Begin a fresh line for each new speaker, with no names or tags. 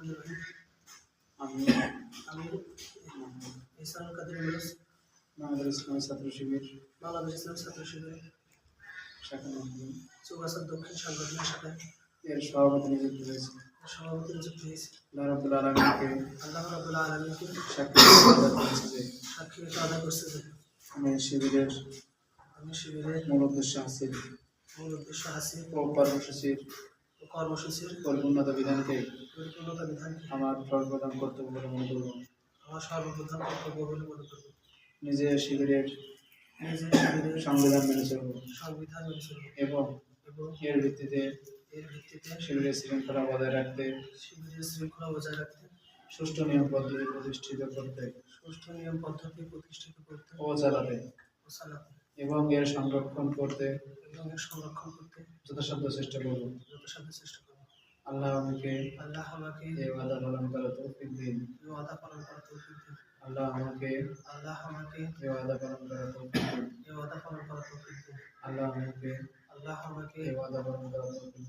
রহমানির রহিম।
আমি
আমি ইহসানুল কাদের ইউনুস,
বাংলাদেশ ইসলামী ছাত্র শিবির
বাংলাদেশ ইসলাম ছাত্র শিবির
শাখা মন্ডল
চৌগাছার দক্ষিণ সাংগঠনিক শাখায়
এর সভাপতি নিযুক্ত হয়েছে।
সভাপতি নিযুক্ত হয়েছি।
আল্লাহ রাব্বুল আলামিনকে
আল্লাহ রাব্বুল আলামিনকে
সাক্ষী রেখে আদায় করছি যে
সাক্ষী রেখে আদায় করছে যে
আমি শিবিরের
শিবিরের
মূল উদ্দেশ্য হাসিল
মূল উদ্দেশ্য হাসিল
ও কর্মসূচির
ও কর্মসূচির
পরিপূর্ণতা বিধানকে
পরিপূর্ণতা বিধানকে
আমার সর্বপ্রধান কর্তব্য বলে মনে করব।
আমার সর্বপ্রধান কর্তব্য বলে মনে করব।
নিজে শিবিরের
নিজে শিবিরের
সংবিধান মেনে চলব
সংবিধান মেনে চলব
এবং
এবং
এর ভিত্তিতে শিবিরের শৃঙ্খলা বজায় রাখতে
শিবিরের শৃঙ্খলা বজায় রাখতে
সুষ্ঠু নিয়ম পদ্ধতি প্রতিষ্ঠিত করতে
সুষ্ঠু নিয়ম পদ্ধতি প্রতিষ্ঠিত করতে
ও চালাতে
ও চালাতে
এবং এর সংরক্ষণ করতে
এবং এর সংরক্ষণ করতে
যথাসাধ্য চেষ্টা করব।
যথাসাধ্য চেষ্টা করব।
আল্লাহ আমাকে
আল্লাহ আমাকে
এই ওয়াদা পালন করার তৌফিক দিন।
এই ওয়াদা পালন করার তৌফিক দিন।
আল্লাহ আমাকে
এই
ওয়াদা পালন করার তৌফিক দিন।
ওয়াদা পালন করার তৌফিক দিন।
আল্লাহ আমাকে
এই ওয়াদা পালন করার তৌফিক